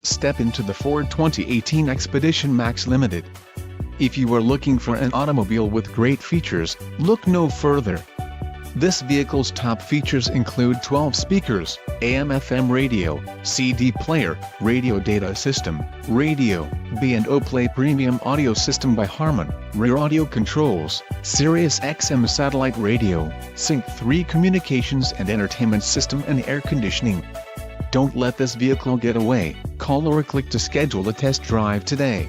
Step into the Ford 2018 Expedition Max Limited. If you are looking for an automobile with great features, look no further. This vehicle's top features include 12 speakers, AM/FM radio, CD player, radio data system, radio, B&O Play premium audio system by Harman, rear audio controls, Sirius XM satellite radio, Sync 3 communications and entertainment system and air conditioning. Don't let this vehicle get away. Call or click to schedule a test drive today.